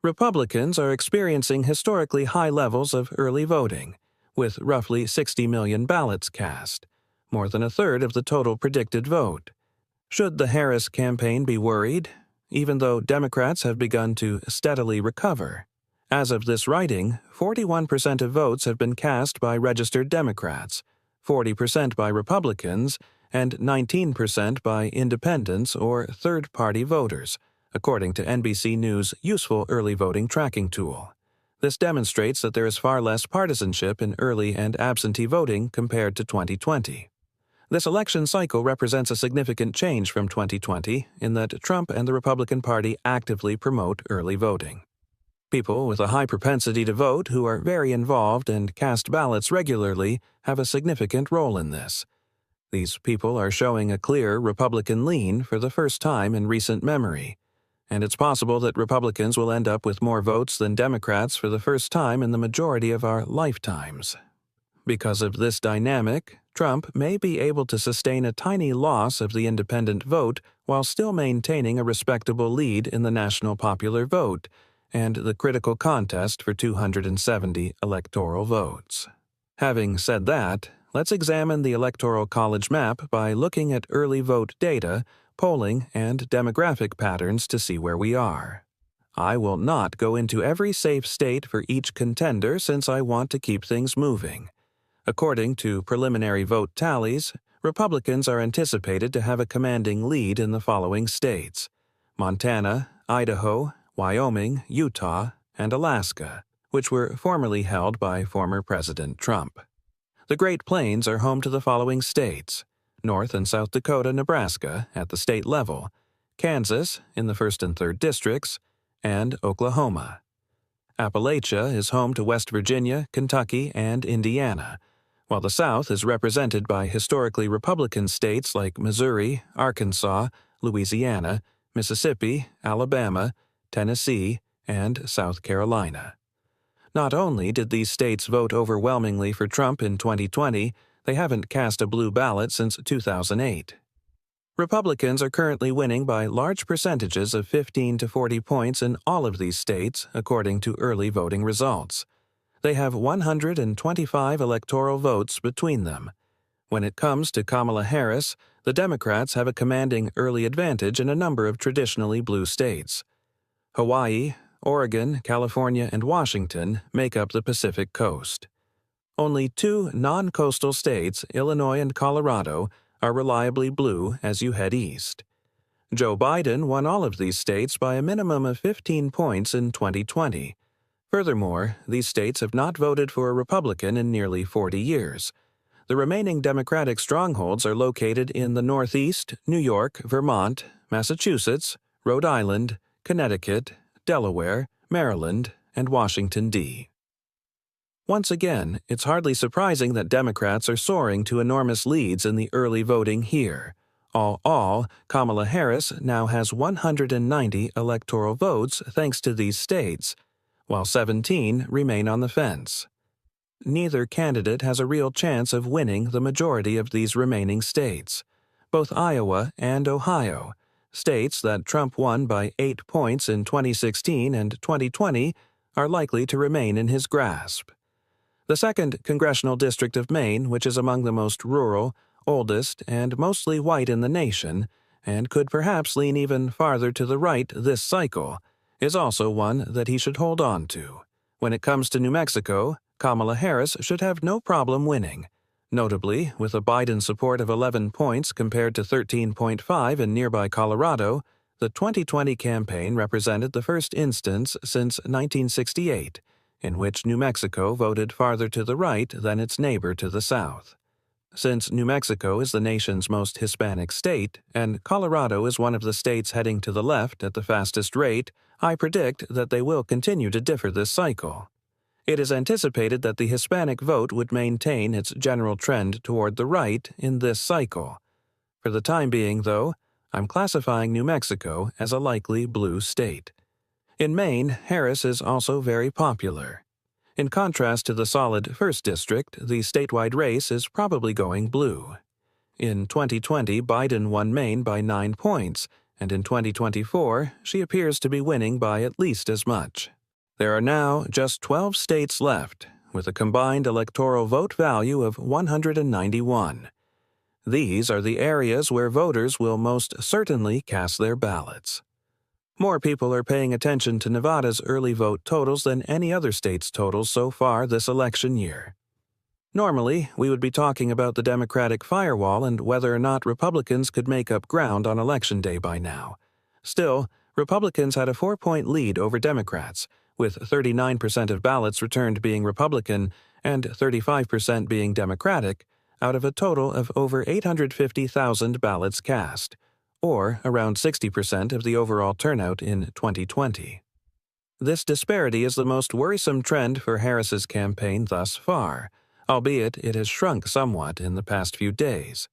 Republicans are experiencing historically high levels of early voting, with roughly 60 million ballots cast, more than a third of the total predicted vote. Should the Harris campaign be worried, even though Democrats have begun to steadily recover? As of this writing, 41% of votes have been cast by registered Democrats, 40% by Republicans, and 19% by independents or third-party voters, according to NBC News' useful early voting tracking tool. This demonstrates that there is far less partisanship in early and absentee voting compared to 2020. This election cycle represents a significant change from 2020 in that Trump and the Republican Party actively promote early voting. People with a high propensity to vote who are very involved and cast ballots regularly have a significant role in this. These people are showing a clear Republican lean for the first time in recent memory, and it's possible that Republicans will end up with more votes than Democrats for the first time in the majority of our lifetimes. Because of this dynamic, Trump may be able to sustain a tiny loss of the independent vote while still maintaining a respectable lead in the national popular vote and the critical contest for 270 electoral votes. Having said that, let's examine the Electoral College map by looking at early vote data, polling, and demographic patterns to see where we are. I will not go into every safe state for each contender since I want to keep things moving. According to preliminary vote tallies, Republicans are anticipated to have a commanding lead in the following states: Montana, Idaho, Wyoming, Utah, and Alaska, which were formerly held by former President Trump. The Great Plains are home to the following states: North and South Dakota, Nebraska at the state level, Kansas in the 1st and 3rd districts, and Oklahoma. Appalachia is home to West Virginia, Kentucky, and Indiana, while the South is represented by historically Republican states like Missouri, Arkansas, Louisiana, Mississippi, Alabama, Tennessee, and South Carolina. Not only did these states vote overwhelmingly for Trump in 2020, they haven't cast a blue ballot since 2008. Republicans are currently winning by large percentages of 15 to 40 points in all of these states, according to early voting results. They have 125 electoral votes between them. When it comes to Kamala Harris, the Democrats have a commanding early advantage in a number of traditionally blue states. Hawaii, Oregon, California, and Washington make up the Pacific Coast. Only two non-coastal states, Illinois and Colorado, are reliably blue as you head east. Joe Biden won all of these states by a minimum of 15 points in 2020. Furthermore, these states have not voted for a Republican in nearly 40 years. The remaining Democratic strongholds are located in the Northeast, New York, Vermont, Massachusetts, Rhode Island, Connecticut, Delaware, Maryland, and Washington, D.C. Once again, it's hardly surprising that Democrats are soaring to enormous leads in the early voting here. All, Kamala Harris now has 190 electoral votes thanks to these states, while 17 remain on the fence. Neither candidate has a real chance of winning the majority of these remaining states. Both Iowa and Ohio, states that Trump won by 8 points in 2016 and 2020, are likely to remain in his grasp. The 2nd Congressional District of Maine, which is among the most rural, oldest, and mostly white in the nation, and could perhaps lean even farther to the right this cycle, is also one that he should hold on to. When it comes to New Mexico, Kamala Harris should have no problem winning. Notably, with a Biden support of 11 points compared to 13.5 in nearby Colorado, the 2020 campaign represented the first instance since 1968 in which New Mexico voted farther to the right than its neighbor to the south. Since New Mexico is the nation's most Hispanic state, and Colorado is one of the states heading to the left at the fastest rate, I predict that they will continue to differ this cycle. It is anticipated that the Hispanic vote would maintain its general trend toward the right in this cycle. For the time being, though, I'm classifying New Mexico as a likely blue state. In Maine, Harris is also very popular. In contrast to the solid 1st District, the statewide race is probably going blue. In 2020, Biden won Maine by 9 points, and in 2024 she appears to be winning by at least as much. There are now just 12 states left, with a combined electoral vote value of 191. These are the areas where voters will most certainly cast their ballots. More people are paying attention to Nevada's early vote totals than any other state's totals so far this election year. Normally, we would be talking about the Democratic firewall and whether or not Republicans could make up ground on Election Day by now. Still, Republicans had a 4-point lead over Democrats, with 39% of ballots returned being Republican and 35% being Democratic, out of a total of over 850,000 ballots cast, or around 60% of the overall turnout in 2020. This disparity is the most worrisome trend for Harris's campaign thus far, albeit it has shrunk somewhat in the past few days.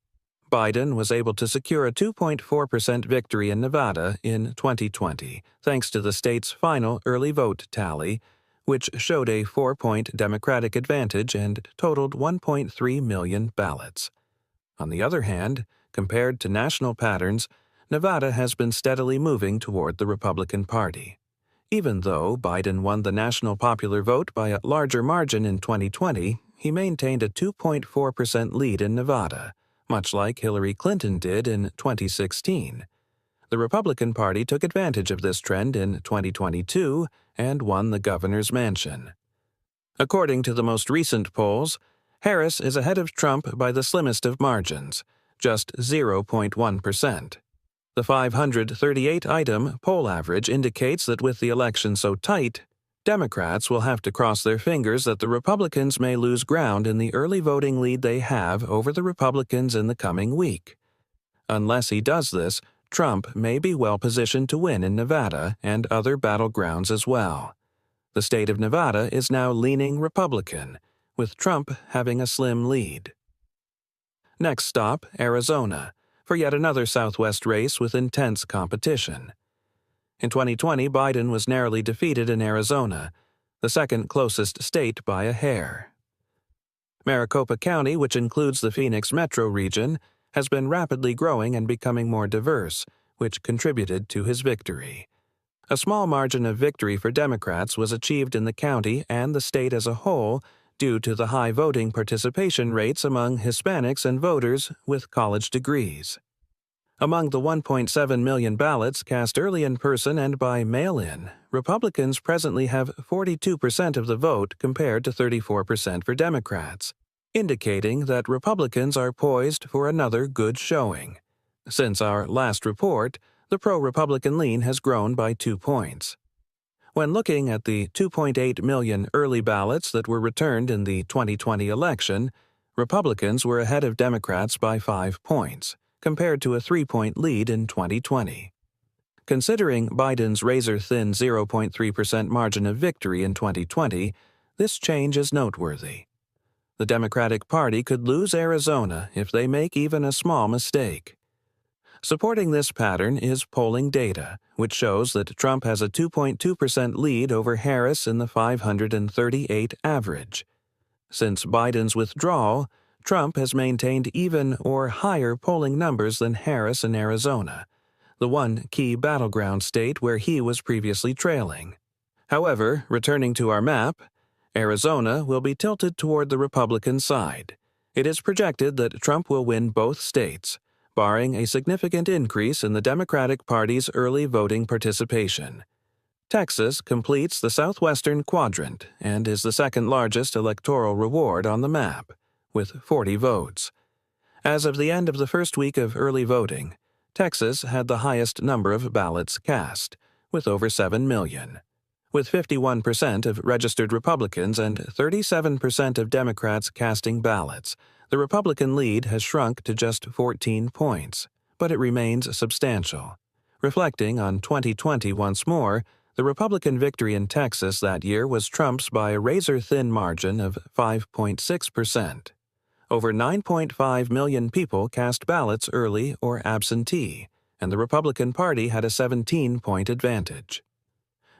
Biden was able to secure a 2.4% victory in Nevada in 2020, thanks to the state's final early vote tally, which showed a 4-point Democratic advantage and totaled 1.3 million ballots. On the other hand, compared to national patterns, Nevada has been steadily moving toward the Republican Party. Even though Biden won the national popular vote by a larger margin in 2020, he maintained a 2.4% lead in Nevada, much like Hillary Clinton did in 2016. The Republican Party took advantage of this trend in 2022 and won the governor's mansion. According to the most recent polls, Harris is ahead of Trump by the slimmest of margins, just 0.1%. The 538-item poll average indicates that with the election so tight, Democrats will have to cross their fingers that the Republicans may lose ground in the early voting lead they have over the Republicans in the coming week. Unless he does this, Trump may be well positioned to win in Nevada and other battlegrounds as well. The state of Nevada is now leaning Republican, with Trump having a slim lead. Next stop, Arizona, for yet another Southwest race with intense competition. In 2020, Biden was narrowly defeated in Arizona, the second closest state by a hair. Maricopa County, which includes the Phoenix metro region, has been rapidly growing and becoming more diverse, which contributed to his victory. A small margin of victory for Democrats was achieved in the county and the state as a whole due to the high voting participation rates among Hispanics and voters with college degrees. Among the 1.7 million ballots cast early in person and by mail-in, Republicans presently have 42% of the vote compared to 34% for Democrats, indicating that Republicans are poised for another good showing. Since our last report, the pro-Republican lean has grown by 2 points. When looking at the 2.8 million early ballots that were returned in the 2020 election, Republicans were ahead of Democrats by 5 points, compared to a 3-point lead in 2020. Considering Biden's razor-thin 0.3% margin of victory in 2020, this change is noteworthy. The Democratic Party could lose Arizona if they make even a small mistake. Supporting this pattern is polling data, which shows that Trump has a 2.2% lead over Harris in the 538 average. Since Biden's withdrawal, Trump has maintained even or higher polling numbers than Harris in Arizona, the one key battleground state where he was previously trailing. However, returning to our map, Arizona will be tilted toward the Republican side. It is projected that Trump will win both states, barring a significant increase in the Democratic Party's early voting participation. Texas completes the southwestern quadrant and is the second largest electoral reward on the map, with 40 votes. As of the end of the first week of early voting, Texas had the highest number of ballots cast, with over 7 million. With 51% of registered Republicans and 37% of Democrats casting ballots, the Republican lead has shrunk to just 14 points, but it remains substantial. Reflecting on 2020 once more, the Republican victory in Texas that year was Trump's by a razor-thin margin of 5.6%. Over 9.5 million people cast ballots early or absentee, and the Republican Party had a 17-point advantage.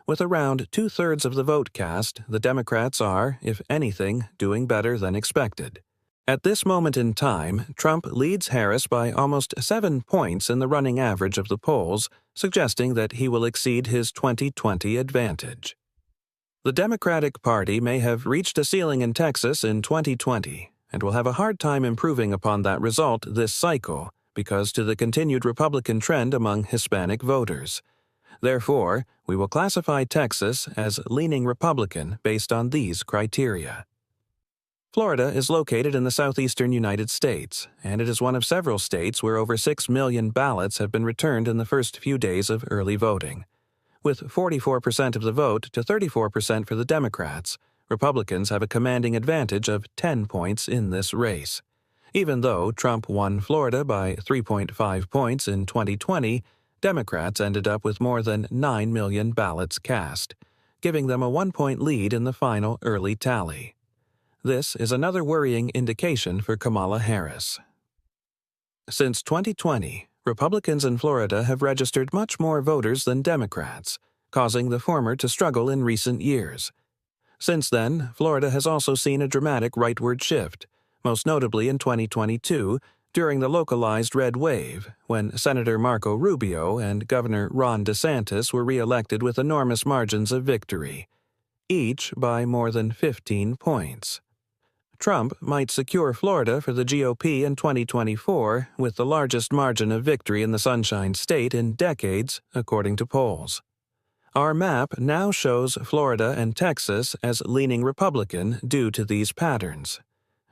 With around 2/3 of the vote cast, the Democrats are, if anything, doing better than expected. At this moment in time, Trump leads Harris by almost 7 points in the running average of the polls, suggesting that he will exceed his 2020 advantage. The Democratic Party may have reached a ceiling in Texas in 2020 and will have a hard time improving upon that result this cycle because to the continued Republican trend among Hispanic voters. Therefore, we will classify Texas as leaning Republican based on these criteria. Florida is located in the southeastern United States, and it is one of several states where over 6 million ballots have been returned in the first few days of early voting. With 44% of the vote to 34% for the Democrats, Republicans have a commanding advantage of 10 points in this race. Even though Trump won Florida by 3.5 points in 2020, Democrats ended up with more than 9 million ballots cast, giving them a 1-point lead in the final early tally. This is another worrying indication for Kamala Harris. Since 2020, Republicans in Florida have registered much more voters than Democrats, causing the former to struggle in recent years. Since then, Florida has also seen a dramatic rightward shift, most notably in 2022 during the localized red wave, when Senator Marco Rubio and Governor Ron DeSantis were re-elected with enormous margins of victory, each by more than 15 points. Trump might secure Florida for the GOP in 2024 with the largest margin of victory in the Sunshine State in decades, according to polls. Our map now shows Florida and Texas as leaning Republican due to these patterns.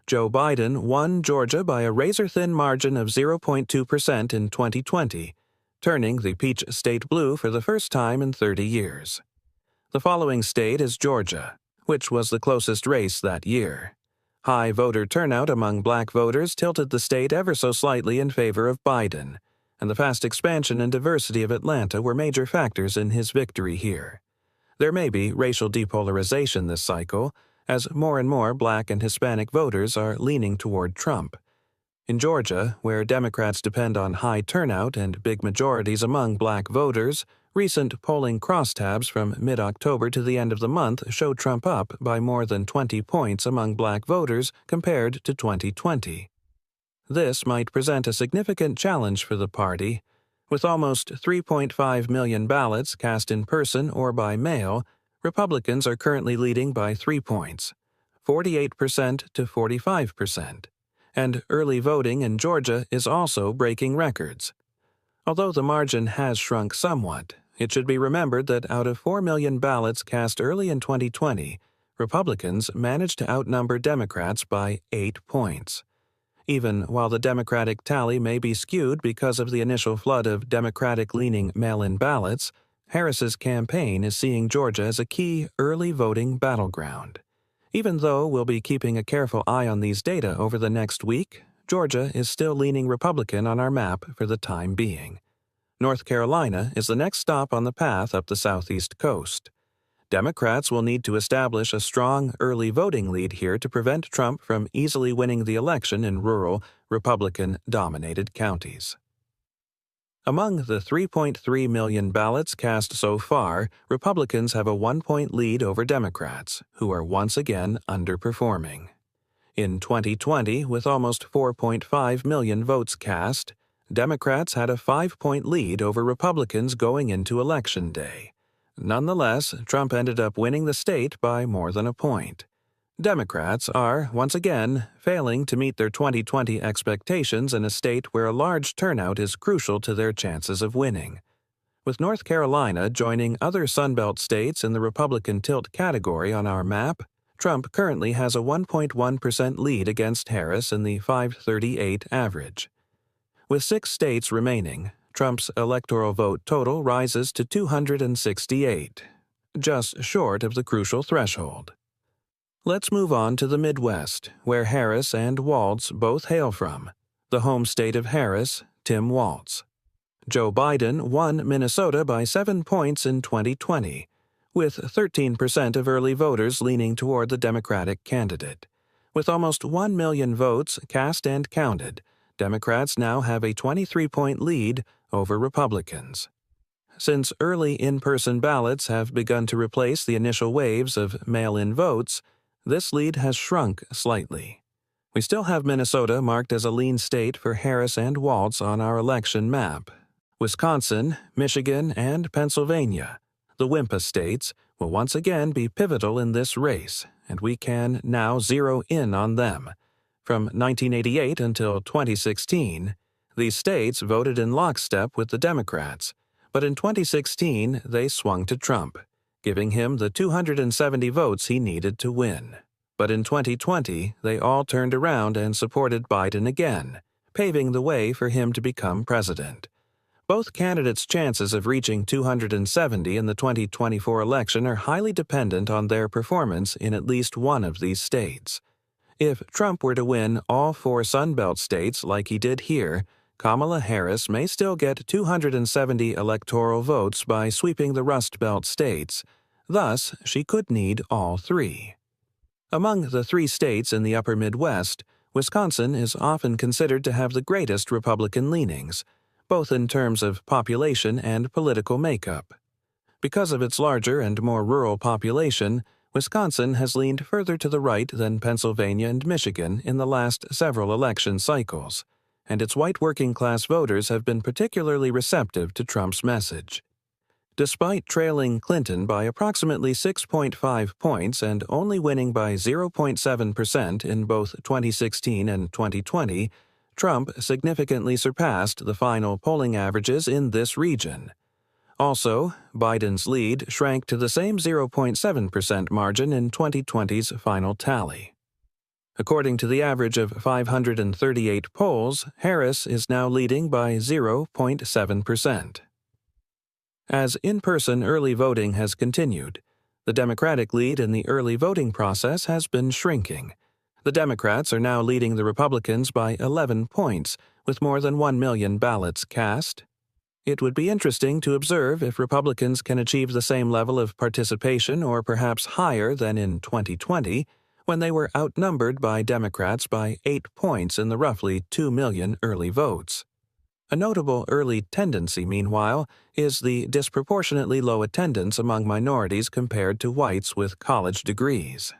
Joe Biden won Georgia by a razor-thin margin of 0.2% in 2020, turning the peach state blue for the first time in 30 years. The following state is Georgia, which was the closest race that year. High voter turnout among black voters tilted the state ever so slightly in favor of Biden, and the fast expansion and diversity of Atlanta were major factors in his victory here. There may be racial depolarization this cycle, as more and more black and Hispanic voters are leaning toward Trump. In Georgia, where Democrats depend on high turnout and big majorities among black voters, recent polling crosstabs from mid-October to the end of the month show Trump up by more than 20 points among black voters compared to 2020. This might present a significant challenge for the party. With almost 3.5 million ballots cast in person or by mail, Republicans are currently leading by 3 points, 48% to 45%, and early voting in Georgia is also breaking records. Although the margin has shrunk somewhat, it should be remembered that out of 4 million ballots cast early in 2020, Republicans managed to outnumber Democrats by 8 points. Even while the Democratic tally may be skewed because of the initial flood of Democratic-leaning mail-in ballots, Harris's campaign is seeing Georgia as a key early voting battleground. Even though we'll be keeping a careful eye on these data over the next week, Georgia is still leaning Republican on our map for the time being. North Carolina is the next stop on the path up the southeast coast. Democrats will need to establish a strong early voting lead here to prevent Trump from easily winning the election in rural, Republican-dominated counties. Among the 3.3 million ballots cast so far, Republicans have a 1-point lead over Democrats, who are once again underperforming. In 2020, with almost 4.5 million votes cast, Democrats had a 5-point lead over Republicans going into Election Day. Nonetheless, Trump ended up winning the state by more than a point. Democrats are, once again, failing to meet their 2020 expectations in a state where a large turnout is crucial to their chances of winning. With North Carolina joining other Sunbelt states in the Republican tilt category on our map, Trump currently has a 1.1% lead against Harris in the 538 average. With 6 states remaining, Trump's electoral vote total rises to 268, just short of the crucial threshold. Let's move on to the Midwest, where Harris and Walz both hail from, the home state of Harris, Tim Walz. Joe Biden won Minnesota by 7 points in 2020, with 13% of early voters leaning toward the Democratic candidate. With almost 1 million votes cast and counted, Democrats now have a 23-point lead over Republicans. Since early in-person ballots have begun to replace the initial waves of mail-in votes, this lead has shrunk slightly. We still have Minnesota marked as a lean state for Harris and Walz on our election map. Wisconsin, Michigan, and Pennsylvania, the WIMPA states, will once again be pivotal in this race, and we can now zero in on them. From 1988 until 2016, these states voted in lockstep with the Democrats, but in 2016 they swung to Trump, giving him the 270 votes he needed to win. But in 2020, they all turned around and supported Biden again, paving the way for him to become president. Both candidates' chances of reaching 270 in the 2024 election are highly dependent on their performance in at least one of these states. If Trump were to win all 4 Sunbelt states like he did here, Kamala Harris may still get 270 electoral votes by sweeping the Rust Belt states. Thus, she could need all 3. Among the 3 states in the upper Midwest, Wisconsin is often considered to have the greatest Republican leanings, both in terms of population and political makeup. Because of its larger and more rural population, Wisconsin has leaned further to the right than Pennsylvania and Michigan in the last several election cycles, and its white working-class voters have been particularly receptive to Trump's message. Despite trailing Clinton by approximately 6.5 points and only winning by 0.7% in both 2016 and 2020, Trump significantly surpassed the final polling averages in this region. Also, Biden's lead shrank to the same 0.7% margin in 2020's final tally. According to the average of 538 polls, Harris is now leading by 0.7%. As in-person early voting has continued, the Democratic lead in the early voting process has been shrinking. The Democrats are now leading the Republicans by 11 points, with more than 1 million ballots cast. It would be interesting to observe if Republicans can achieve the same level of participation or perhaps higher than in 2020, when they were outnumbered by Democrats by 8 points in the roughly 2 million early votes. A notable early tendency, meanwhile, is the disproportionately low attendance among minorities compared to whites with college degrees.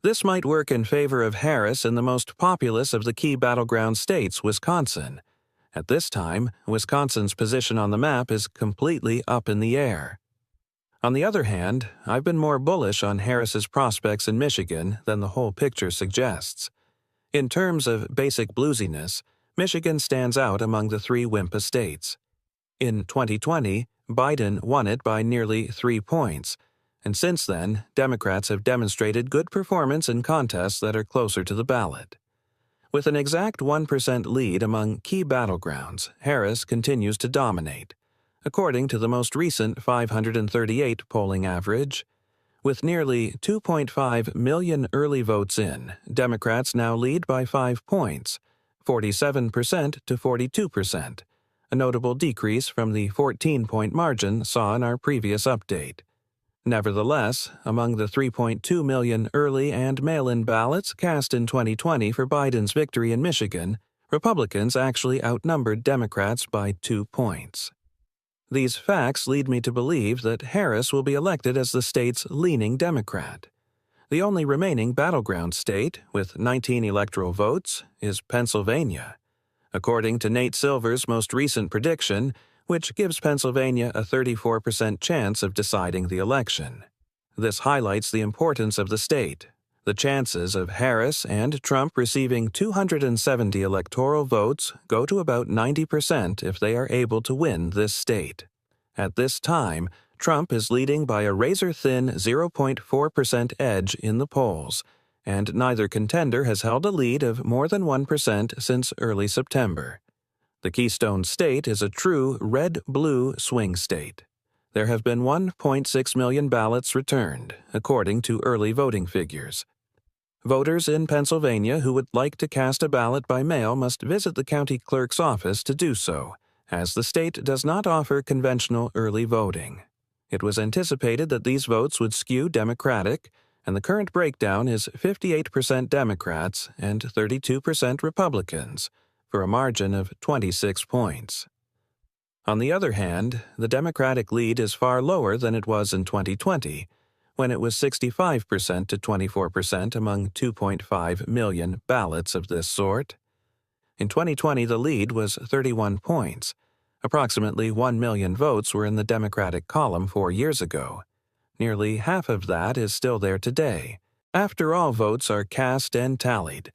This might work in favor of Harris in the most populous of the key battleground states, Wisconsin. At this time, Wisconsin's position on the map is completely up in the air. On the other hand, I've been more bullish on Harris's prospects in Michigan than the whole picture suggests. In terms of basic bluesiness, Michigan stands out among the 3 WIMPA states. In 2020, Biden won it by nearly 3 points, and since then, Democrats have demonstrated good performance in contests that are closer to the ballot. With an exact 1% lead among key battlegrounds, Harris continues to dominate. According to the most recent 538 polling average, with nearly 2.5 million early votes in, Democrats now lead by 5 points, 47% to 42%, a notable decrease from the 14-point margin saw in our previous update. Nevertheless, among the 3.2 million early and mail-in ballots cast in 2020 for Biden's victory in Michigan, Republicans actually outnumbered Democrats by 2 points. These facts lead me to believe that Harris will be elected as the state's leaning Democrat. The only remaining battleground state, with 19 electoral votes, is Pennsylvania. According to Nate Silver's most recent prediction, which gives Pennsylvania a 34% chance of deciding the election. This highlights the importance of the state. The chances of Harris and Trump receiving 270 electoral votes go to about 90% if they are able to win this state. At this time, Trump is leading by a razor-thin 0.4% edge in the polls, and neither contender has held a lead of more than 1% since early September. The Keystone State is a true red-blue swing state. There have been 1.6 million ballots returned, according to early voting figures. Voters in Pennsylvania who would like to cast a ballot by mail must visit the county clerk's office to do so, as the state does not offer conventional early voting. It was anticipated that these votes would skew Democratic, and the current breakdown is 58% Democrats and 32% Republicans, for a margin of 26 points. On the other hand, the Democratic lead is far lower than it was in 2020, when it was 65% to 24% among 2.5 million ballots of this sort. In 2020, the lead was 31 points. Approximately 1 million votes were in the Democratic column 4 years ago. Nearly half of that is still there today. After all votes are cast and tallied,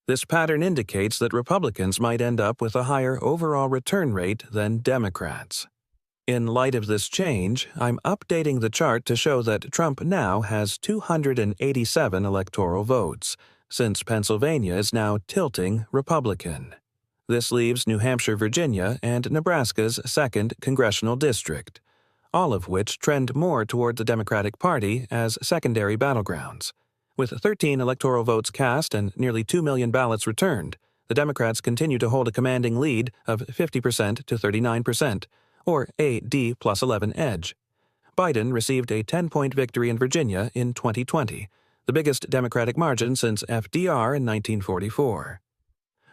this pattern indicates that Republicans might end up with a higher overall return rate than Democrats. In light of this change, I'm updating the chart to show that Trump now has 287 electoral votes, since Pennsylvania is now tilting Republican. This leaves New Hampshire, Virginia, and Nebraska's 2nd congressional district, all of which trend more toward the Democratic Party as secondary battlegrounds. With 13 electoral votes cast and nearly 2 million ballots returned, the Democrats continue to hold a commanding lead of 50% to 39%, or a D+11 edge. Biden received a 10-point victory in Virginia in 2020, the biggest Democratic margin since FDR in 1944.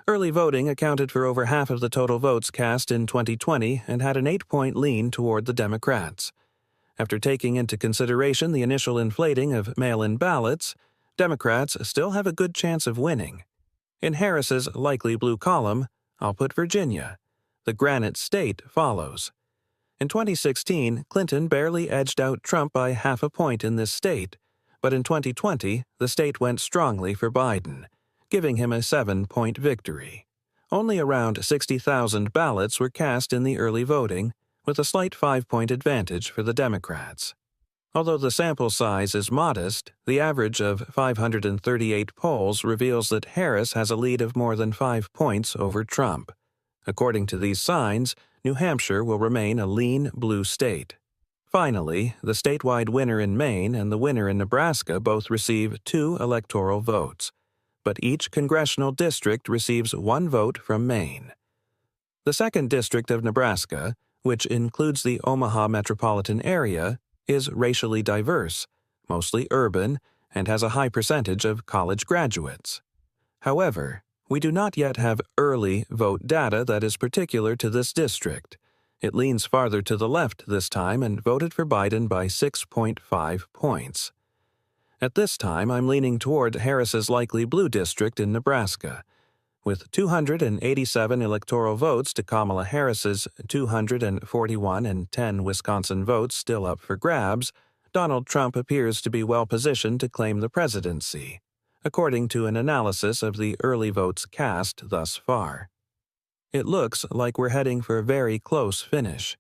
Early voting accounted for over half of the total votes cast in 2020 and had an 8-point lean toward the Democrats. After taking into consideration the initial inflating of mail-in ballots, Democrats still have a good chance of winning. In Harris's likely blue column, I'll put Virginia. The Granite State follows. In 2016, Clinton barely edged out Trump by half a point in this state, but in 2020, the state went strongly for Biden, giving him a 7-point victory. Only around 60,000 ballots were cast in the early voting, with a slight 5-point advantage for the Democrats. Although the sample size is modest, the average of 538 polls reveals that Harris has a lead of more than 5 points over Trump. According to these signs, New Hampshire will remain a lean blue state. Finally, the statewide winner in Maine and the winner in Nebraska both receive 2 electoral votes, but each congressional district receives 1 vote from Maine. The 2nd district of Nebraska, which includes the Omaha metropolitan area, is racially diverse, mostly urban, and has a high percentage of college graduates. However, we do not yet have early vote data that is particular to this district. It leans farther to the left this time and voted for Biden by 6.5 points. At this time, I'm leaning toward Harris's likely blue district in Nebraska. With 287 electoral votes to Kamala Harris's 241 and 10 Wisconsin votes still up for grabs, Donald Trump appears to be well positioned to claim the presidency, according to an analysis of the early votes cast thus far. It looks like we're heading for a very close finish.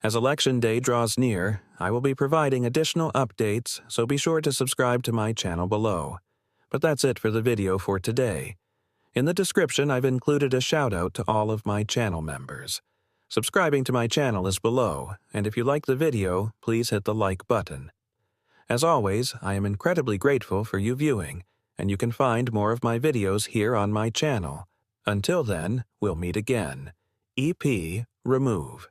As Election Day draws near, I will be providing additional updates, so be sure to subscribe to my channel below. But that's it for the video for today. In the description, I've included a shout-out to all of my channel members. Subscribing to my channel is below, and if you like the video, please hit the like button. As always, I am incredibly grateful for you viewing, and you can find more of my videos here on my channel. Until then, we'll meet again. EP Remove.